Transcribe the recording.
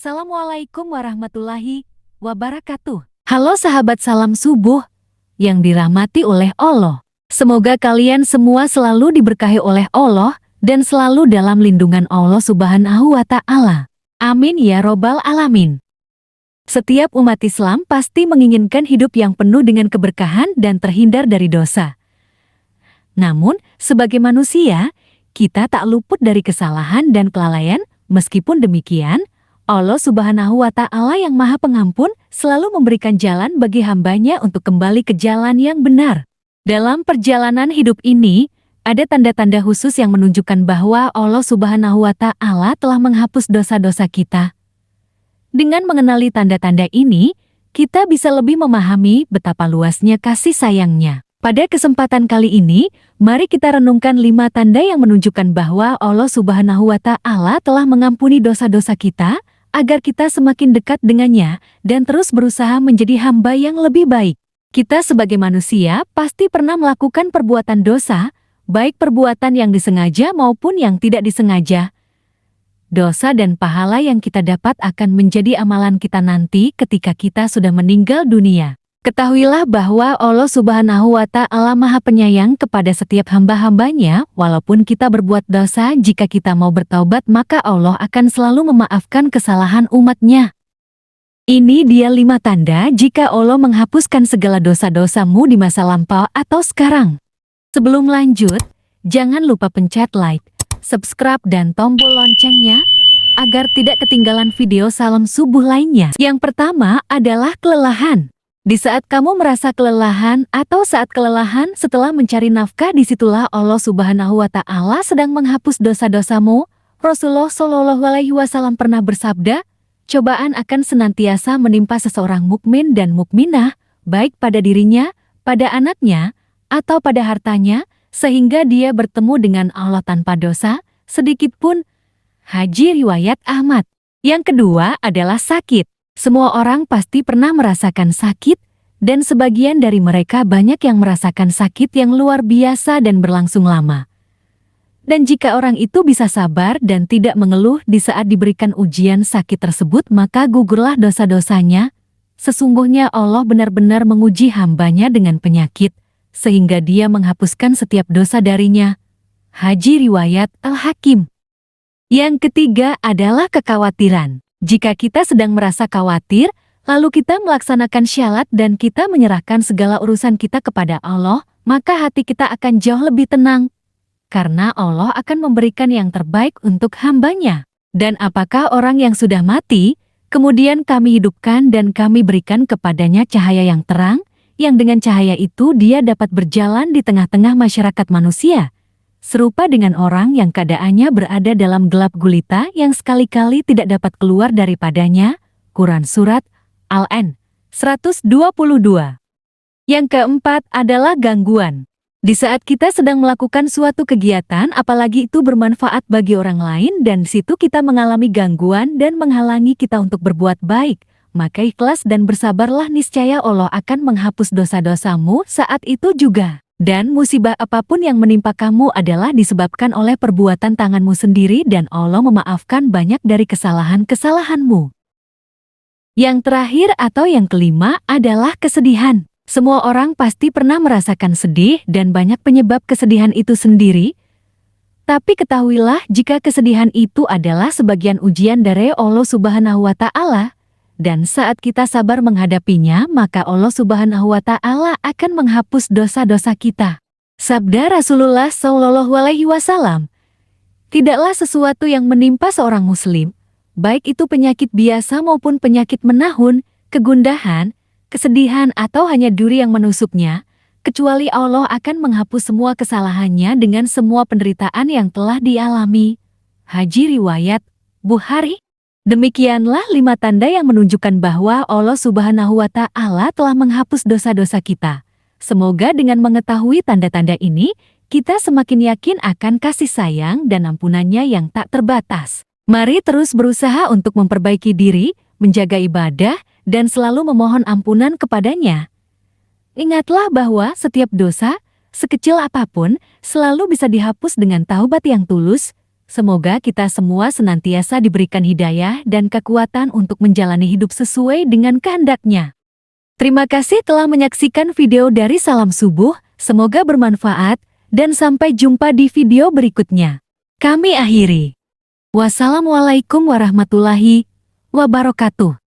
Assalamualaikum warahmatullahi wabarakatuh. Halo sahabat, salam subuh yang dirahmati oleh Allah. Semoga kalian semua selalu diberkahi oleh Allah dan selalu dalam lindungan Allah Subhanahu wa Ta'ala. Amin ya Robbal Alamin. Setiap umat Islam pasti menginginkan hidup yang penuh dengan keberkahan dan terhindar dari dosa. Namun, sebagai manusia, kita tak luput dari kesalahan dan kelalaian. Meskipun demikian, Allah Subhanahu wa Ta'ala yang Maha Pengampun selalu memberikan jalan bagi hambanya untuk kembali ke jalan yang benar. Dalam perjalanan hidup ini, ada tanda-tanda khusus yang menunjukkan bahwa Allah Subhanahu wa Ta'ala telah menghapus dosa-dosa kita. Dengan mengenali tanda-tanda ini, kita bisa lebih memahami betapa luasnya kasih sayangnya. Pada kesempatan kali ini, mari kita renungkan 5 tanda yang menunjukkan bahwa Allah Subhanahu wa Ta'ala telah mengampuni dosa-dosa kita, agar kita semakin dekat dengannya dan terus berusaha menjadi hamba yang lebih baik. Kita sebagai manusia pasti pernah melakukan perbuatan dosa, baik perbuatan yang disengaja maupun yang tidak disengaja. Dosa dan pahala yang kita dapat akan menjadi amalan kita nanti ketika kita sudah meninggal dunia. Ketahuilah bahwa Allah Subhanahu wa Ta'ala Maha Penyayang kepada setiap hamba-hambanya. Walaupun kita berbuat dosa, jika kita mau bertaubat maka Allah akan selalu memaafkan kesalahan umatnya. Ini dia 5 tanda jika Allah menghapuskan segala dosa-dosamu di masa lampau atau sekarang. Sebelum lanjut, jangan lupa pencet like, subscribe dan tombol loncengnya agar tidak ketinggalan video salam subuh lainnya. Yang pertama adalah kelelahan. Di saat kamu merasa kelelahan atau saat kelelahan setelah mencari nafkah, disitulah Allah Subhanahu wa Ta'ala sedang menghapus dosa-dosamu. Rasulullah Shallallahu Alaihi Wasallam pernah bersabda, cobaan akan senantiasa menimpa seseorang mukmin dan mukminah, baik pada dirinya, pada anaknya, atau pada hartanya, sehingga dia bertemu dengan Allah tanpa dosa sedikit pun. Haji riwayat Ahmad. Yang kedua adalah sakit. Semua orang pasti pernah merasakan sakit, dan sebagian dari mereka banyak yang merasakan sakit yang luar biasa dan berlangsung lama. Dan jika orang itu bisa sabar dan tidak mengeluh di saat diberikan ujian sakit tersebut, maka gugurlah dosa-dosanya. Sesungguhnya Allah benar-benar menguji hambanya dengan penyakit, sehingga Dia menghapuskan setiap dosa darinya. Haji riwayat Al-Hakim. Yang ketiga adalah kekhawatiran. Jika kita sedang merasa khawatir, lalu kita melaksanakan syalat dan kita menyerahkan segala urusan kita kepada Allah, maka hati kita akan jauh lebih tenang. Karena Allah akan memberikan yang terbaik untuk hambanya. Dan apakah orang yang sudah mati, kemudian kami hidupkan dan kami berikan kepadanya cahaya yang terang, yang dengan cahaya itu dia dapat berjalan di tengah-tengah masyarakat manusia. Serupa dengan orang yang keadaannya berada dalam gelap gulita yang sekali-kali tidak dapat keluar daripadanya. Quran Surat Al-An 122. Yang keempat adalah gangguan. Di saat kita sedang melakukan suatu kegiatan, apalagi itu bermanfaat bagi orang lain, dan di situ kita mengalami gangguan dan menghalangi kita untuk berbuat baik, maka ikhlas dan bersabarlah, niscaya Allah akan menghapus dosa-dosamu saat itu juga. Dan musibah apapun yang menimpa kamu adalah disebabkan oleh perbuatan tanganmu sendiri, dan Allah memaafkan banyak dari kesalahan-kesalahanmu. Yang terakhir atau yang kelima adalah kesedihan. Semua orang pasti pernah merasakan sedih dan banyak penyebab kesedihan itu sendiri. Tapi ketahuilah jika kesedihan itu adalah sebagian ujian dari Allah Subhanahu wa Ta'ala. Dan saat kita sabar menghadapinya, maka Allah Subhanahu wa Ta'ala akan menghapus dosa-dosa kita. Sabda Rasulullah Shallallahu Alaihi Wasallam, tidaklah sesuatu yang menimpa seorang muslim, baik itu penyakit biasa maupun penyakit menahun, kegundahan, kesedihan atau hanya duri yang menusuknya, kecuali Allah akan menghapus semua kesalahannya dengan semua penderitaan yang telah dialami. Haji riwayat Bukhari. Demikianlah 5 tanda yang menunjukkan bahwa Allah Subhanahu wa Ta'ala telah menghapus dosa-dosa kita. Semoga dengan mengetahui tanda-tanda ini, kita semakin yakin akan kasih sayang dan ampunannya yang tak terbatas. Mari terus berusaha untuk memperbaiki diri, menjaga ibadah, dan selalu memohon ampunan kepadanya. Ingatlah bahwa setiap dosa, sekecil apapun, selalu bisa dihapus dengan taubat yang tulus. Semoga kita semua senantiasa diberikan hidayah dan kekuatan untuk menjalani hidup sesuai dengan kehendak-Nya. Terima kasih telah menyaksikan video dari Salam Subuh, semoga bermanfaat, dan sampai jumpa di video berikutnya. Kami akhiri. Wassalamualaikum warahmatullahi wabarakatuh.